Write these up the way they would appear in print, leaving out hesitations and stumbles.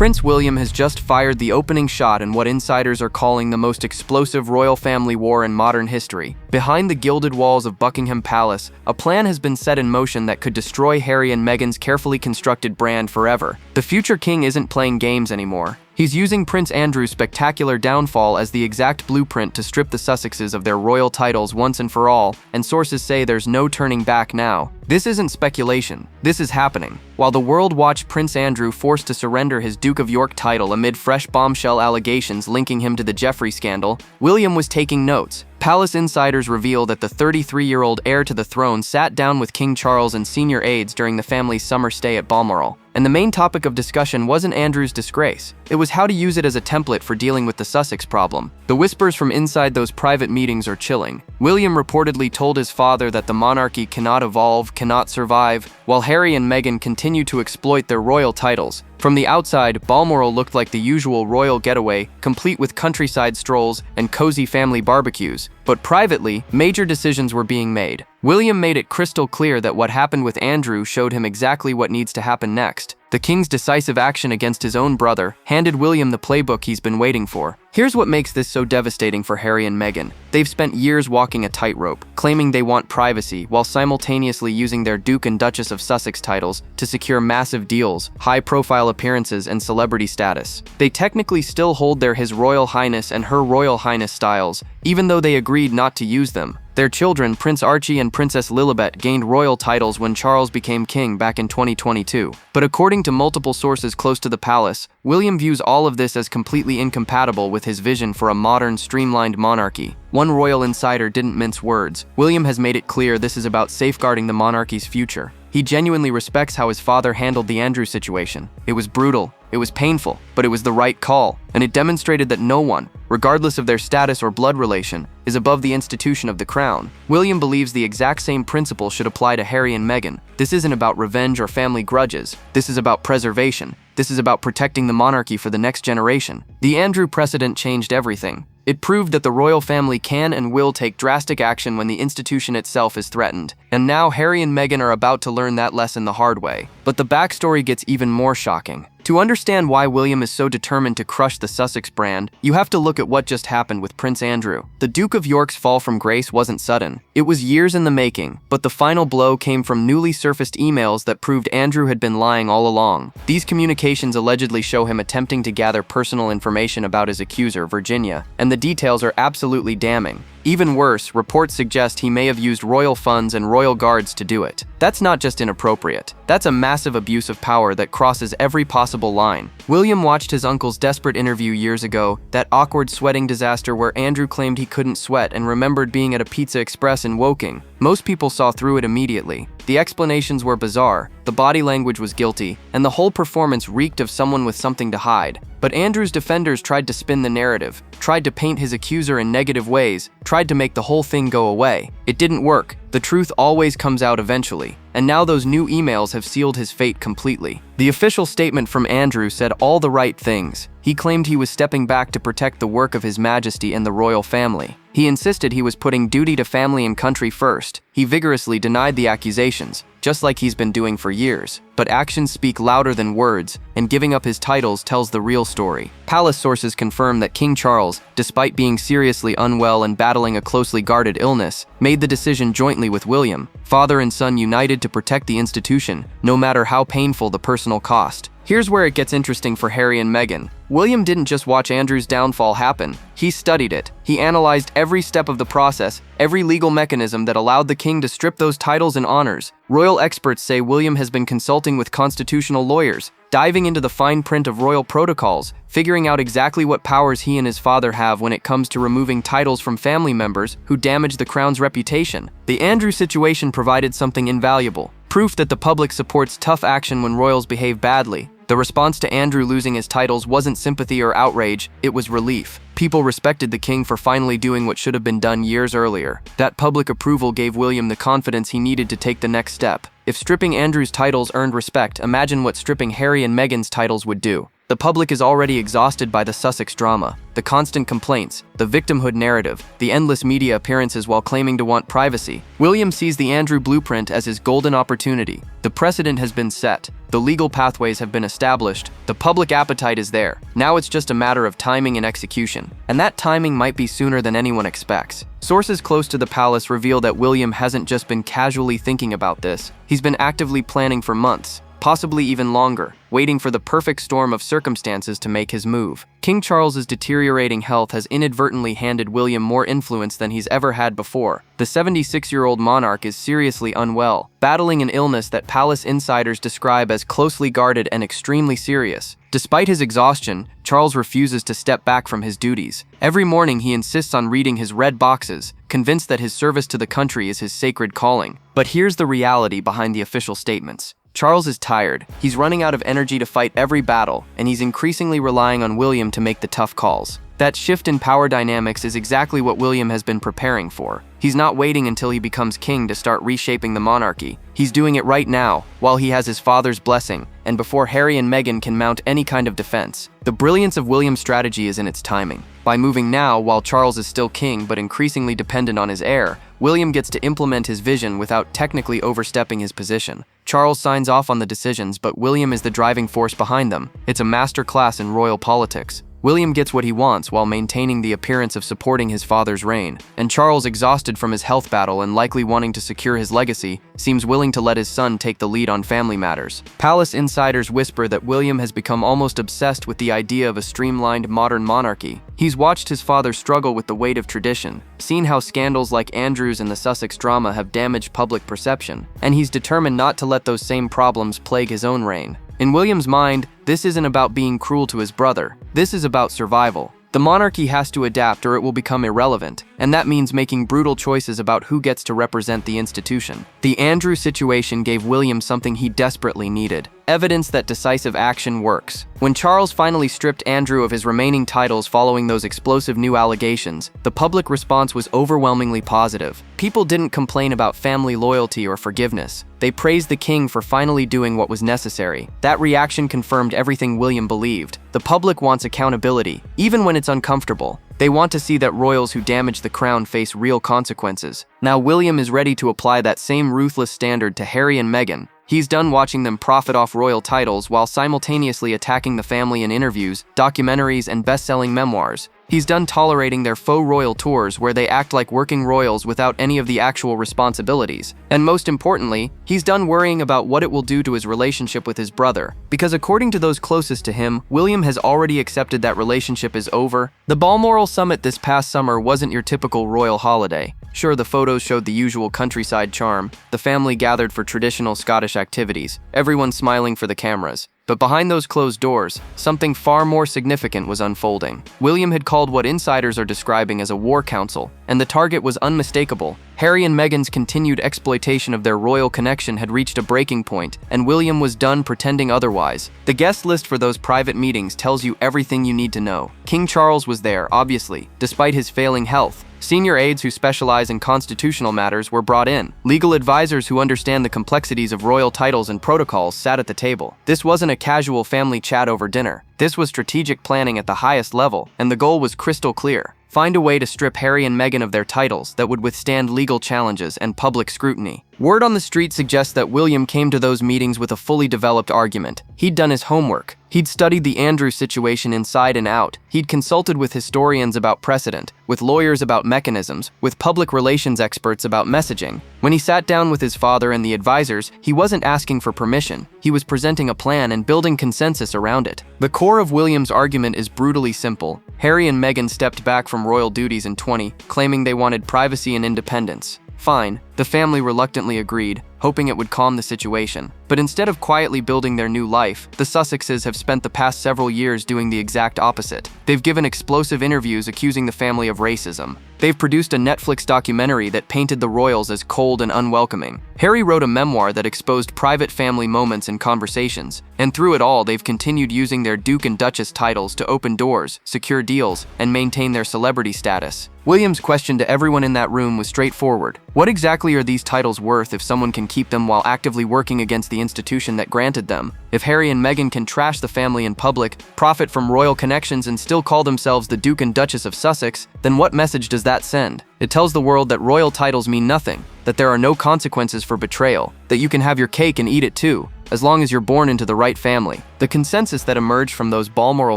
Prince William has just fired the opening shot in what insiders are calling the most explosive royal family war in modern history. Behind the gilded walls of Buckingham Palace, a plan has been set in motion that could destroy Harry and Meghan's carefully constructed brand forever. The future king isn't playing games anymore. He's using Prince Andrew's spectacular downfall as the exact blueprint to strip the Sussexes of their royal titles once and for all, and sources say there's no turning back now. This isn't speculation, this is happening. While the world watched Prince Andrew forced to surrender his Duke of York title amid fresh bombshell allegations linking him to the Jeffrey scandal, William was taking notes. Palace insiders reveal that the 33-year-old heir to the throne sat down with King Charles and senior aides during the family's summer stay at Balmoral. And the main topic of discussion wasn't Andrew's disgrace. It was how to use it as a template for dealing with the Sussex problem. The whispers from inside those private meetings are chilling. William reportedly told his father that the monarchy cannot evolve, cannot survive, while Harry and Meghan continue to exploit their royal titles. From the outside, Balmoral looked like the usual royal getaway, complete with countryside strolls and cozy family barbecues. But privately, major decisions were being made. William made it crystal clear that what happened with Andrew showed him exactly what needs to happen next. The king's decisive action against his own brother handed William the playbook he's been waiting for. Here's what makes this so devastating for Harry and Meghan. They've spent years walking a tightrope, claiming they want privacy, while simultaneously using their Duke and Duchess of Sussex titles to secure massive deals, high-profile appearances, and celebrity status. They technically still hold their His Royal Highness and Her Royal Highness styles, even though they agreed not to use them. Their children, Prince Archie and Princess Lilibet, gained royal titles when Charles became king back in 2022. But according to multiple sources close to the palace, William views all of this as completely incompatible with his vision for a modern, streamlined monarchy. One royal insider didn't mince words. William has made it clear this is about safeguarding the monarchy's future. He genuinely respects how his father handled the Andrew situation. It was brutal, it was painful, but it was the right call, and it demonstrated that no one, regardless of their status or blood relation, is above the institution of the crown. William believes the exact same principle should apply to Harry and Meghan. This isn't about revenge or family grudges. This is about preservation. This is about protecting the monarchy for the next generation. The Andrew precedent changed everything. It proved that the royal family can and will take drastic action when the institution itself is threatened. And now Harry and Meghan are about to learn that lesson the hard way. But the backstory gets even more shocking. To understand why William is so determined to crush the Sussex brand, you have to look at what just happened with Prince Andrew. The Duke of York's fall from grace wasn't sudden. It was years in the making, but the final blow came from newly surfaced emails that proved Andrew had been lying all along. These communications allegedly show him attempting to gather personal information about his accuser, Virginia, and the details are absolutely damning. Even worse, reports suggest he may have used royal funds and royal guards to do it. That's not just inappropriate. That's a massive abuse of power that crosses every possible line. William watched his uncle's desperate interview years ago, that awkward sweating disaster where Andrew claimed he couldn't sweat and remembered being at a Pizza Express in Woking. Most people saw through it immediately. The explanations were bizarre, the body language was guilty, and the whole performance reeked of someone with something to hide. But Andrew's defenders tried to spin the narrative, tried to paint his accuser in negative ways, tried to make the whole thing go away. It didn't work. The truth always comes out eventually. And now those new emails have sealed his fate completely. The official statement from Andrew said all the right things. He claimed he was stepping back to protect the work of His Majesty and the royal family. He insisted he was putting duty to family and country first. He vigorously denied the accusations, just like he's been doing for years. But actions speak louder than words, and giving up his titles tells the real story. Palace sources confirm that King Charles, despite being seriously unwell and battling a closely guarded illness, made the decision jointly with William. Father and son united to protect the institution, no matter how painful the personal cost. Here's where it gets interesting for Harry and Meghan. William didn't just watch Andrew's downfall happen. He studied it. He analyzed every step of the process, every legal mechanism that allowed the king to strip those titles and honors. Royal experts say William has been consulting with constitutional lawyers, diving into the fine print of royal protocols, figuring out exactly what powers he and his father have when it comes to removing titles from family members who damage the crown's reputation. The Andrew situation provided something invaluable. Proof that the public supports tough action when royals behave badly. The response to Andrew losing his titles wasn't sympathy or outrage, it was relief. People respected the king for finally doing what should have been done years earlier. That public approval gave William the confidence he needed to take the next step. If stripping Andrew's titles earned respect, imagine what stripping Harry and Meghan's titles would do. The public is already exhausted by the Sussex drama, the constant complaints, the victimhood narrative, the endless media appearances while claiming to want privacy. William sees the Andrew blueprint as his golden opportunity. The precedent has been set. The legal pathways have been established. The public appetite is there. Now it's just a matter of timing and execution. And that timing might be sooner than anyone expects. Sources close to the palace reveal that William hasn't just been casually thinking about this. He's been actively planning for months, possibly even longer, waiting for the perfect storm of circumstances to make his move. King Charles's deteriorating health has inadvertently handed William more influence than he's ever had before. The 76-year-old monarch is seriously unwell, battling an illness that palace insiders describe as closely guarded and extremely serious. Despite his exhaustion, Charles refuses to step back from his duties. Every morning he insists on reading his red boxes, convinced that his service to the country is his sacred calling. But here's the reality behind the official statements. Charles is tired, he's running out of energy to fight every battle, and he's increasingly relying on William to make the tough calls. That shift in power dynamics is exactly what William has been preparing for. He's not waiting until he becomes king to start reshaping the monarchy. He's doing it right now, while he has his father's blessing, and before Harry and Meghan can mount any kind of defense. The brilliance of William's strategy is in its timing. By moving now, while Charles is still king but increasingly dependent on his heir, William gets to implement his vision without technically overstepping his position. Charles signs off on the decisions, but William is the driving force behind them. It's a masterclass in royal politics. William gets what he wants while maintaining the appearance of supporting his father's reign, and Charles, exhausted from his health battle and likely wanting to secure his legacy, seems willing to let his son take the lead on family matters. Palace insiders whisper that William has become almost obsessed with the idea of a streamlined modern monarchy. He's watched his father struggle with the weight of tradition, seen how scandals like Andrew's and the Sussex drama have damaged public perception, and he's determined not to let those same problems plague his own reign. In William's mind, this isn't about being cruel to his brother. This is about survival. The monarchy has to adapt or it will become irrelevant, and that means making brutal choices about who gets to represent the institution. The Andrew situation gave William something he desperately needed: evidence that decisive action works. When Charles finally stripped Andrew of his remaining titles following those explosive new allegations, the public response was overwhelmingly positive. People didn't complain about family loyalty or forgiveness. They praised the king for finally doing what was necessary. That reaction confirmed everything William believed. The public wants accountability, even when it's uncomfortable. They want to see that royals who damage the crown face real consequences. Now William is ready to apply that same ruthless standard to Harry and Meghan. He's done watching them profit off royal titles while simultaneously attacking the family in interviews, documentaries, and best-selling memoirs. He's done tolerating their faux royal tours where they act like working royals without any of the actual responsibilities. And most importantly, he's done worrying about what it will do to his relationship with his brother. Because according to those closest to him, William has already accepted that relationship is over. The Balmoral summit this past summer wasn't your typical royal holiday. Sure, the photos showed the usual countryside charm. The family gathered for traditional Scottish activities, everyone smiling for the cameras. But behind those closed doors, something far more significant was unfolding. William had called what insiders are describing as a war council, and the target was unmistakable. Harry and Meghan's continued exploitation of their royal connection had reached a breaking point, and William was done pretending otherwise. The guest list for those private meetings tells you everything you need to know. King Charles was there, obviously, despite his failing health. Senior aides who specialize in constitutional matters were brought in. Legal advisors who understand the complexities of royal titles and protocols sat at the table. This wasn't a casual family chat over dinner. This was strategic planning at the highest level, and the goal was crystal clear: find a way to strip Harry and Meghan of their titles that would withstand legal challenges and public scrutiny. Word on the street suggests that William came to those meetings with a fully developed argument. He'd done his homework. He'd studied the Andrew situation inside and out. He'd consulted with historians about precedent, with lawyers about mechanisms, with public relations experts about messaging. When he sat down with his father and the advisors, he wasn't asking for permission. He was presenting a plan and building consensus around it. The core of William's argument is brutally simple. Harry and Meghan stepped back from royal duties in 2020, claiming they wanted privacy and independence. Fine, the family reluctantly agreed, hoping it would calm the situation. But instead of quietly building their new life, the Sussexes have spent the past several years doing the exact opposite. They've given explosive interviews accusing the family of racism. They've produced a Netflix documentary that painted the royals as cold and unwelcoming. Harry wrote a memoir that exposed private family moments and conversations. And through it all, they've continued using their Duke and Duchess titles to open doors, secure deals, and maintain their celebrity status. William's question to everyone in that room was straightforward. What exactly are these titles worth if someone can keep them while actively working against the institution that granted them. If Harry and Meghan can trash the family in public, profit from royal connections, and still call themselves the Duke and Duchess of Sussex, then what message does that send? It tells the world that royal titles mean nothing, that there are no consequences for betrayal, that you can have your cake and eat it too, as long as you're born into the right family. The consensus that emerged from those Balmoral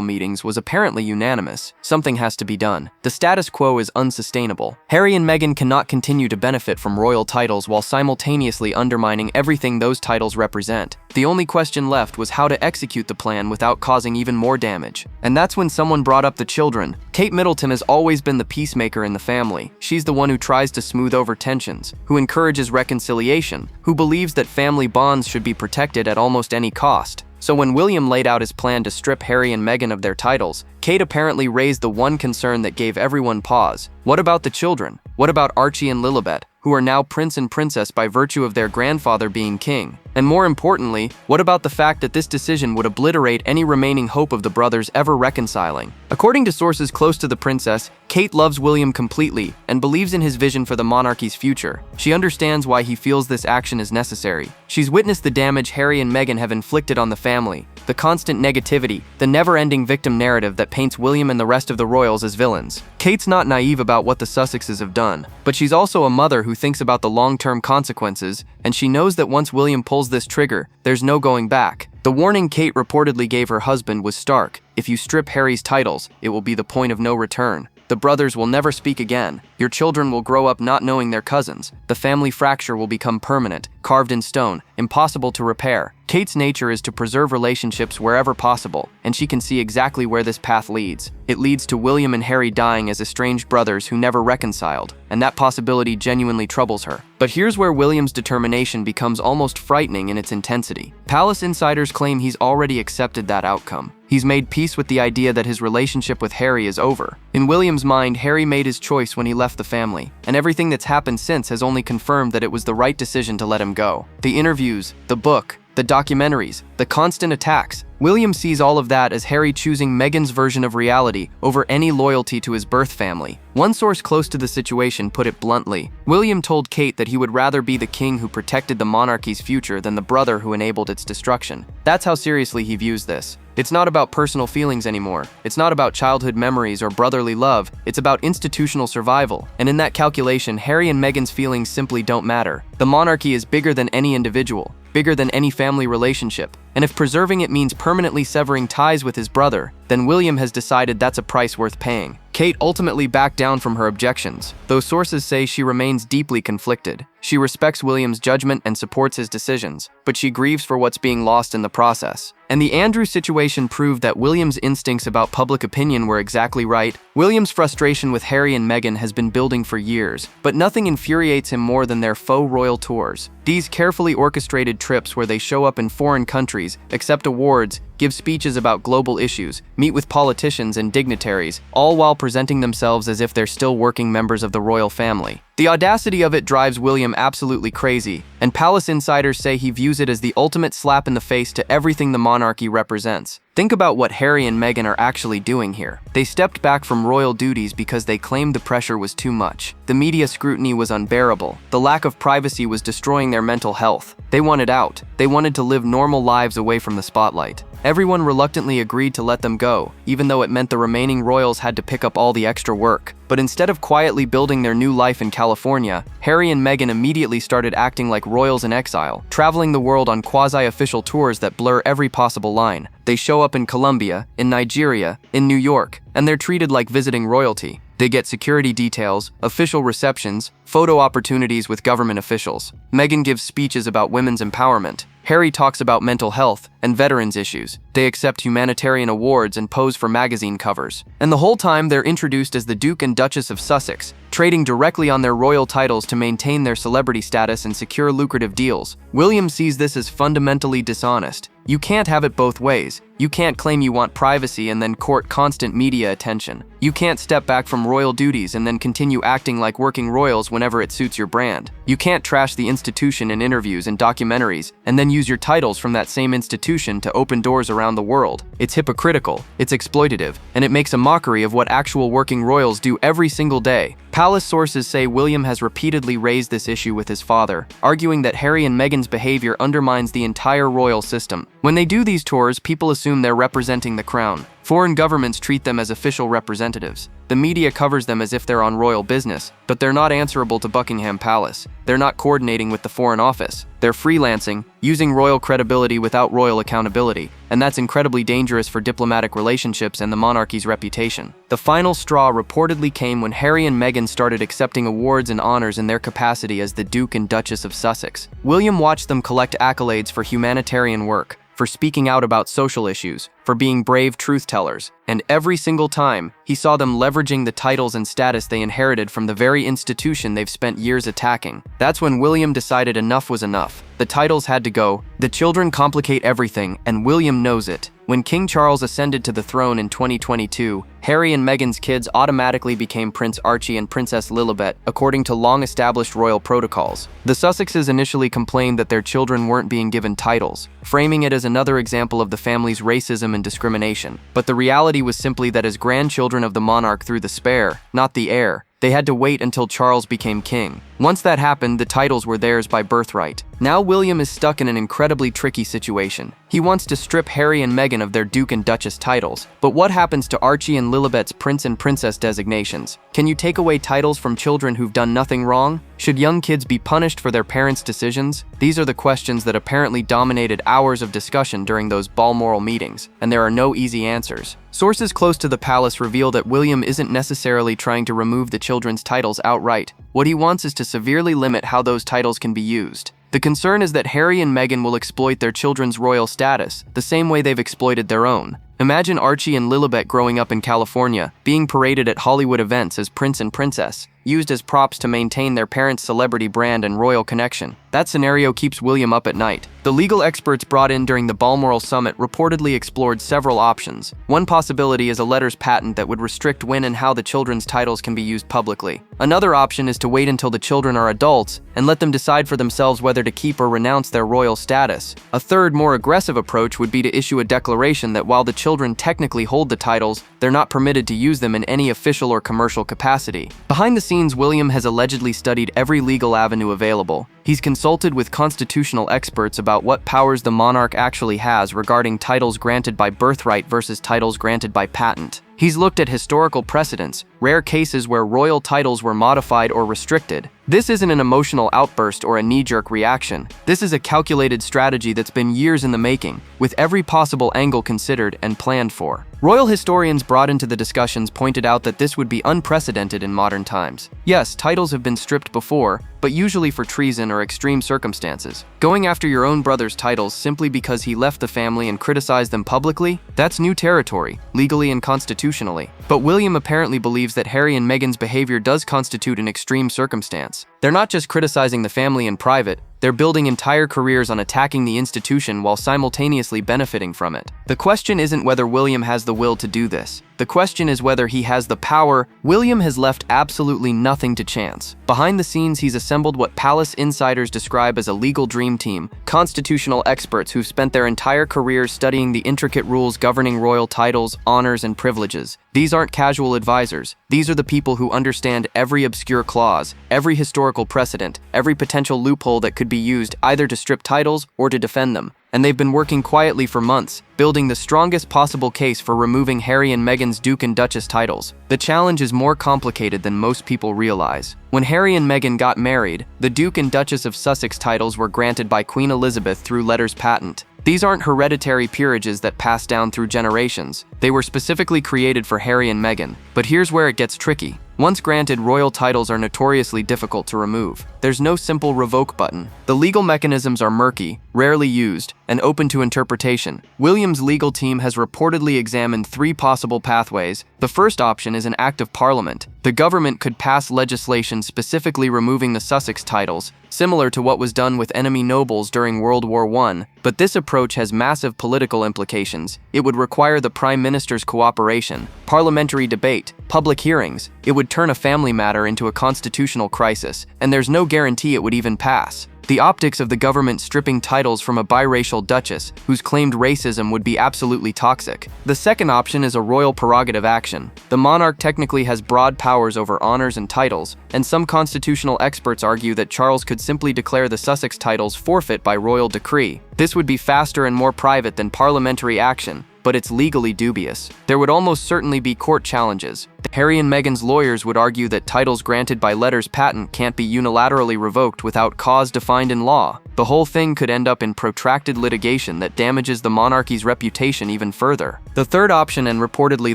meetings was apparently unanimous. Something has to be done. The status quo is unsustainable. Harry and Meghan cannot continue to benefit from royal titles while simultaneously undermining everything those titles represent. The only question left was how to execute the plan without causing even more damage. And that's when someone brought up the children. Kate Middleton has always been the peacemaker in the family. She's the one who tries to smooth over tensions, who encourages reconciliation, who believes that family bonds should be protected at almost any cost. So when William laid out his plan to strip Harry and Meghan of their titles, Kate apparently raised the one concern that gave everyone pause. What about the children? What about Archie and Lilibet, who are now prince and princess by virtue of their grandfather being king? And more importantly, what about the fact that this decision would obliterate any remaining hope of the brothers ever reconciling? According to sources close to the princess, Kate loves William completely and believes in his vision for the monarchy's future. She understands why he feels this action is necessary. She's witnessed the damage Harry and Meghan have inflicted on the family, the constant negativity, the never-ending victim narrative that paints William and the rest of the royals as villains. Kate's not naive about what the Sussexes have done, but she's also a mother who thinks about the long-term consequences, and she knows that once William pulls this trigger, there's no going back. The warning Kate reportedly gave her husband was stark. If you strip Harry's titles, it will be the point of no return. The brothers will never speak again. Your children will grow up not knowing their cousins. The family fracture will become permanent, carved in stone, impossible to repair. Kate's nature is to preserve relationships wherever possible, and she can see exactly where this path leads. It leads to William and Harry dying as estranged brothers who never reconciled, and that possibility genuinely troubles her. But here's where William's determination becomes almost frightening in its intensity. Palace insiders claim he's already accepted that outcome. He's made peace with the idea that his relationship with Harry is over. In William's mind, Harry made his choice when he left the family, and everything that's happened since has only confirmed that it was the right decision to let him go. The interviews, the book, the documentaries, the constant attacks. William sees all of that as Harry choosing Meghan's version of reality over any loyalty to his birth family. One source close to the situation put it bluntly. William told Kate that he would rather be the king who protected the monarchy's future than the brother who enabled its destruction. That's how seriously he views this. It's not about personal feelings anymore. It's not about childhood memories or brotherly love. It's about institutional survival. And in that calculation, Harry and Meghan's feelings simply don't matter. The monarchy is bigger than any individual, bigger than any family relationship. And if preserving it means permanently severing ties with his brother, then William has decided that's a price worth paying. Kate ultimately backed down from her objections, though sources say she remains deeply conflicted. She respects William's judgment and supports his decisions, but she grieves for what's being lost in the process. And the Andrew situation proved that William's instincts about public opinion were exactly right. William's frustration with Harry and Meghan has been building for years, but nothing infuriates him more than their faux royal tours. These carefully orchestrated trips where they show up in foreign countries, accept awards, give speeches about global issues, meet with politicians and dignitaries, all while presenting themselves as if they're still working members of the royal family. The audacity of it drives William absolutely crazy, and palace insiders say he views it as the ultimate slap in the face to everything the monarchy represents. Think about what Harry and Meghan are actually doing here. They stepped back from royal duties because they claimed the pressure was too much. The media scrutiny was unbearable. The lack of privacy was destroying their mental health. They wanted out. They wanted to live normal lives away from the spotlight. Everyone reluctantly agreed to let them go, even though it meant the remaining royals had to pick up all the extra work. But instead of quietly building their new life in California, Harry and Meghan immediately started acting like royals in exile, traveling the world on quasi-official tours that blur every possible line. They show up in Colombia, in Nigeria, in New York, and they're treated like visiting royalty. They get security details, official receptions, photo opportunities with government officials. Meghan gives speeches about women's empowerment. Harry talks about mental health and veterans issues. They accept humanitarian awards and pose for magazine covers. And the whole time they're introduced as the Duke and Duchess of Sussex, trading directly on their royal titles to maintain their celebrity status and secure lucrative deals. William sees this as fundamentally dishonest. You can't have it both ways. You can't claim you want privacy and then court constant media attention. You can't step back from royal duties and then continue acting like working royals whenever it suits your brand. You can't trash the institution in interviews and documentaries and then use your titles from that same institution institution to open doors around the world. It's hypocritical, it's exploitative, and it makes a mockery of what actual working royals do every single day. Palace sources say William has repeatedly raised this issue with his father, arguing that Harry and Meghan's behavior undermines the entire royal system. When they do these tours, people assume they're representing the crown. Foreign governments treat them as official representatives. The media covers them as if they're on royal business, but they're not answerable to Buckingham Palace. They're not coordinating with the Foreign Office. They're freelancing, using royal credibility without royal accountability, and that's incredibly dangerous for diplomatic relationships and the monarchy's reputation. The final straw reportedly came when Harry and Meghan started accepting awards and honors in their capacity as the Duke and Duchess of Sussex. William watched them collect accolades for humanitarian work, for speaking out about social issues, for being brave truth-tellers, and every single time, he saw them leveraging the titles and status they inherited from the very institution they've spent years attacking. That's when William decided enough was enough. The titles had to go. The children complicate everything, and William knows it. When King Charles ascended to the throne in 2022, Harry and Meghan's kids automatically became Prince Archie and Princess Lilibet, according to long-established royal protocols. The Sussexes initially complained that their children weren't being given titles, framing it as another example of the family's racism and discrimination. But the reality was simply that as grandchildren of the monarch through the spare, not the heir, they had to wait until Charles became king. Once that happened, the titles were theirs by birthright. Now William is stuck in an incredibly tricky situation. He wants to strip Harry and Meghan of their Duke and Duchess titles. But what happens to Archie and Lilibet's Prince and Princess designations? Can you take away titles from children who've done nothing wrong? Should young kids be punished for their parents' decisions? These are the questions that apparently dominated hours of discussion during those Balmoral meetings, and there are no easy answers. Sources close to the palace reveal that William isn't necessarily trying to remove the children's titles outright. What he wants is to severely limit how those titles can be used. The concern is that Harry and Meghan will exploit their children's royal status, the same way they've exploited their own. Imagine Archie and Lilibet growing up in California, being paraded at Hollywood events as Prince and Princess, used as props to maintain their parents' celebrity brand and royal connection. That scenario keeps William up at night. The legal experts brought in during the Balmoral summit reportedly explored several options. One possibility is a letters patent that would restrict when and how the children's titles can be used publicly. Another option is to wait until the children are adults and let them decide for themselves whether to keep or renounce their royal status. A third, more aggressive approach would be to issue a declaration that while the children technically hold the titles, they're not permitted to use them in any official or commercial capacity. Behind the scenes, William has allegedly studied every legal avenue available. He's consulted with constitutional experts about what powers the monarch actually has regarding titles granted by birthright versus titles granted by patent. He's looked at historical precedents, rare cases where royal titles were modified or restricted. This isn't an emotional outburst or a knee-jerk reaction. This is a calculated strategy that's been years in the making, with every possible angle considered and planned for. Royal historians brought into the discussions pointed out that this would be unprecedented in modern times. Yes, titles have been stripped before, but usually for treason or extreme circumstances. Going after your own brother's titles simply because he left the family and criticized them publicly? That's new territory, legally and constitutionally. But William apparently believes that Harry and Meghan's behavior does constitute an extreme circumstance. They're not just criticizing the family in private, they're building entire careers on attacking the institution while simultaneously benefiting from it. The question isn't whether William has the will to do this. The question is whether he has the power. William has left absolutely nothing to chance. Behind the scenes, he's assembled what palace insiders describe as a legal dream team, constitutional experts who've spent their entire careers studying the intricate rules governing royal titles, honors, and privileges. These aren't casual advisors. These are the people who understand every obscure clause, every historical precedent, every potential loophole that could be used either to strip titles or to defend them. And they've been working quietly for months, building the strongest possible case for removing Harry and Meghan's Duke and Duchess titles. The challenge is more complicated than most people realize. When Harry and Meghan got married, the Duke and Duchess of Sussex titles were granted by Queen Elizabeth through letters patent. These aren't hereditary peerages that pass down through generations. They were specifically created for Harry and Meghan. But here's where it gets tricky. Once granted, royal titles are notoriously difficult to remove. There's no simple revoke button. The legal mechanisms are murky, rarely used, and open to interpretation. William's legal team has reportedly examined 3 possible pathways. The first option is an act of parliament. The government could pass legislation specifically removing the Sussex titles, similar to what was done with enemy nobles during World War I, but this approach has massive political implications. It would require the Prime Minister's cooperation, parliamentary debate, public hearings, it would turn a family matter into a constitutional crisis, and there's no guarantee it would even pass. The optics of the government stripping titles from a biracial duchess, whose claimed racism would be absolutely toxic. The second option is a royal prerogative action. The monarch technically has broad powers over honors and titles, and some constitutional experts argue that Charles could simply declare the Sussex titles forfeit by royal decree. This would be faster and more private than parliamentary action, but it's legally dubious. There would almost certainly be court challenges. Harry and Meghan's lawyers would argue that titles granted by letters patent can't be unilaterally revoked without cause defined in law. The whole thing could end up in protracted litigation that damages the monarchy's reputation even further. The third option, and reportedly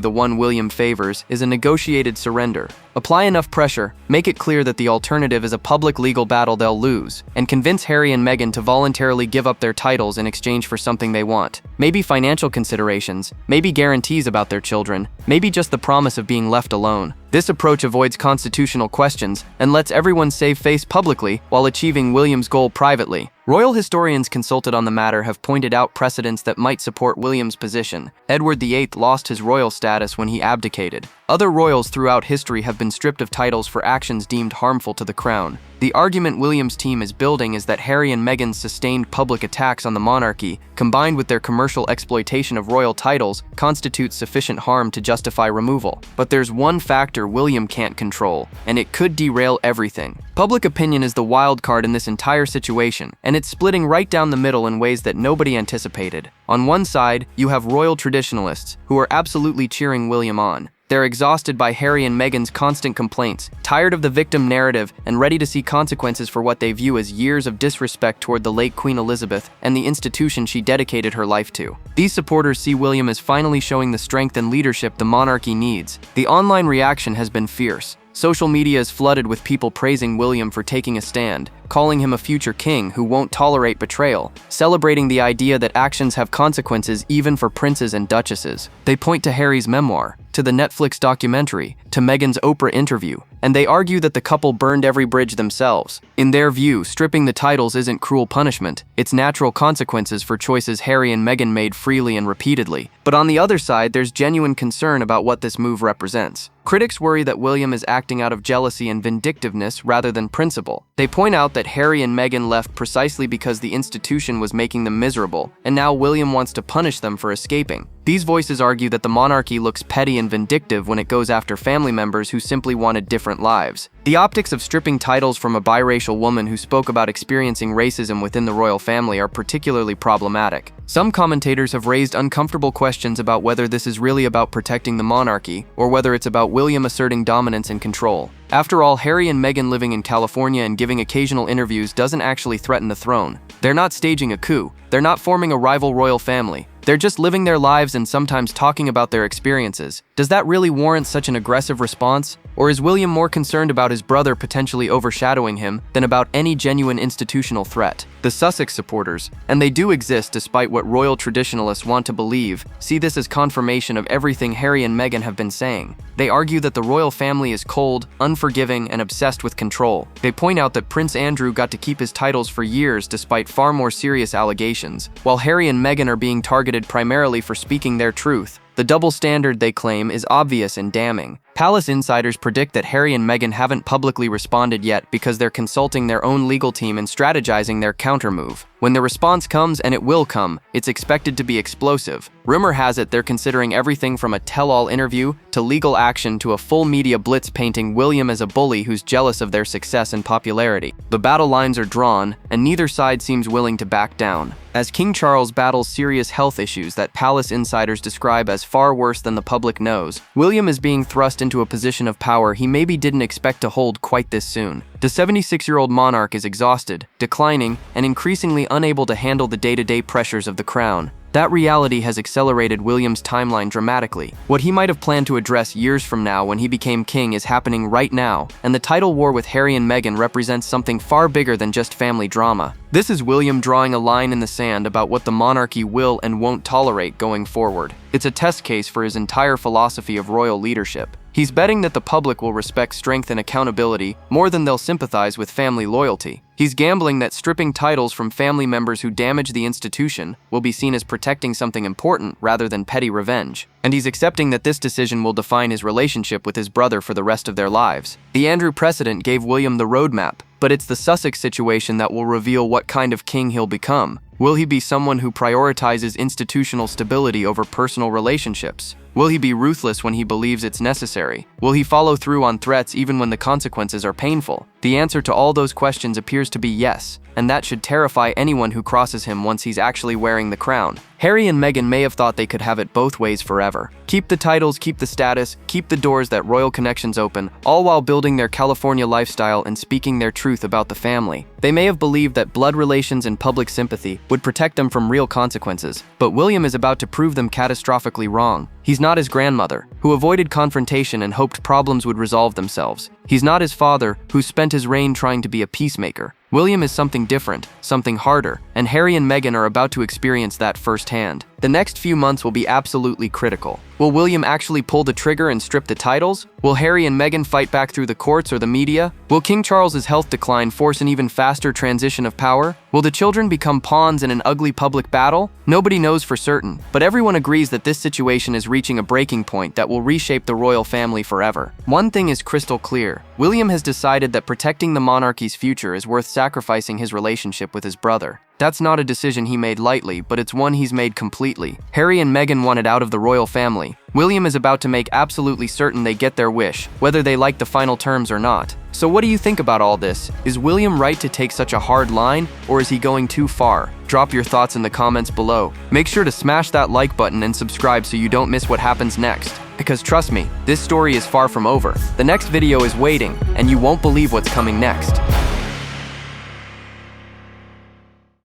the one William favors, is a negotiated surrender. Apply enough pressure, make it clear that the alternative is a public legal battle they'll lose, and convince Harry and Meghan to voluntarily give up their titles in exchange for something they want. Maybe financial considerations, maybe guarantees about their children, maybe just the promise of being left alone. This approach avoids constitutional questions and lets everyone save face publicly while achieving William's goal privately. Royal historians consulted on the matter have pointed out precedents that might support William's position. Edward VIII lost his royal status when he abdicated. Other royals throughout history have been stripped of titles for actions deemed harmful to the crown. The argument William's team is building is that Harry and Meghan's sustained public attacks on the monarchy, combined with their commercial exploitation of royal titles, constitutes sufficient harm to justify removal. But there's one factor William can't control, and it could derail everything. Public opinion is the wild card in this entire situation, and it's splitting right down the middle in ways that nobody anticipated. On one side, you have royal traditionalists, who are absolutely cheering William on. They're exhausted by Harry and Meghan's constant complaints, tired of the victim narrative, and ready to see consequences for what they view as years of disrespect toward the late Queen Elizabeth and the institution she dedicated her life to. These supporters see William as finally showing the strength and leadership the monarchy needs. The online reaction has been fierce. Social media is flooded with people praising William for taking a stand, calling him a future king who won't tolerate betrayal, celebrating the idea that actions have consequences even for princes and duchesses. They point to Harry's memoir, to the Netflix documentary, to Meghan's Oprah interview, and they argue that the couple burned every bridge themselves. In their view, stripping the titles isn't cruel punishment, it's natural consequences for choices Harry and Meghan made freely and repeatedly. But on the other side, there's genuine concern about what this move represents. Critics worry that William is acting out of jealousy and vindictiveness rather than principle. They point out that Harry and Meghan left precisely because the institution was making them miserable, and now William wants to punish them for escaping. These voices argue that the monarchy looks petty and vindictive when it goes after family members who simply wanted different lives. The optics of stripping titles from a biracial woman who spoke about experiencing racism within the royal family are particularly problematic. Some commentators have raised uncomfortable questions about whether this is really about protecting the monarchy, or whether it's about William asserting dominance and control. After all, Harry and Meghan living in California and giving occasional interviews doesn't actually threaten the throne. They're not staging a coup. They're not forming a rival royal family. They're just living their lives and sometimes talking about their experiences. Does that really warrant such an aggressive response? Or is William more concerned about his brother potentially overshadowing him than about any genuine institutional threat? The Sussex supporters, and they do exist despite what royal traditionalists want to believe, see this as confirmation of everything Harry and Meghan have been saying. They argue that the royal family is cold, unforgiving, and obsessed with control. They point out that Prince Andrew got to keep his titles for years despite far more serious allegations, while Harry and Meghan are being targeted primarily for speaking their truth. The double standard, they claim, is obvious and damning. Palace insiders predict that Harry and Meghan haven't publicly responded yet because they're consulting their own legal team and strategizing their countermove. When the response comes, and it will come, it's expected to be explosive. Rumor has it they're considering everything from a tell-all interview to legal action to a full media blitz painting William as a bully who's jealous of their success and popularity. The battle lines are drawn, and neither side seems willing to back down. As King Charles battles serious health issues that palace insiders describe as far worse than the public knows, William is being thrust into a position of power he maybe didn't expect to hold quite this soon. The 76-year-old monarch is exhausted, declining, and increasingly unable to handle the day-to-day pressures of the crown. That reality has accelerated William's timeline dramatically. What he might have planned to address years from now when he became king is happening right now, and the title war with Harry and Meghan represents something far bigger than just family drama. This is William drawing a line in the sand about what the monarchy will and won't tolerate going forward. It's a test case for his entire philosophy of royal leadership. He's betting that the public will respect strength and accountability more than they'll sympathize with family loyalty. He's He's gambling that stripping titles from family members who damage the institution will be seen as protecting something important rather than petty revenge. And he's accepting that this decision will define his relationship with his brother for the rest of their lives. The Andrew precedent gave William the roadmap, but it's the Sussex situation that will reveal what kind of king he'll become. Will he be someone who prioritizes institutional stability over personal relationships? Will he be ruthless when he believes it's necessary? Will he follow through on threats even when the consequences are painful? The answer to all those questions appears to be yes, and that should terrify anyone who crosses him once he's actually wearing the crown. Harry and Meghan may have thought they could have it both ways forever. Keep the titles, keep the status, keep the doors that royal connections open, all while building their California lifestyle and speaking their truth about the family. They may have believed that blood relations and public sympathy would protect them from real consequences, but William is about to prove them catastrophically wrong. He's not his grandmother, who avoided confrontation and hoped problems would resolve themselves. He's not his father, who spent his reign trying to be a peacemaker. William is something different, something harder, and Harry and Meghan are about to experience that firsthand. The next few months will be absolutely critical. Will William actually pull the trigger and strip the titles? Will Harry and Meghan fight back through the courts or the media? Will King Charles's health decline force an even faster transition of power? Will the children become pawns in an ugly public battle? Nobody knows for certain, but everyone agrees that this situation is reaching a breaking point that will reshape the royal family forever. One thing is crystal clear. William has decided that protecting the monarchy's future is worth sacrificing his relationship with his brother. That's not a decision he made lightly, but it's one he's made completely. Harry and Meghan wanted out of the royal family. William is about to make absolutely certain they get their wish, whether they like the final terms or not. So what do you think about all this? Is William right to take such a hard line, or is he going too far? Drop your thoughts in the comments below. Make sure to smash that like button and subscribe so you don't miss what happens next. Because trust me, this story is far from over. The next video is waiting, and you won't believe what's coming next.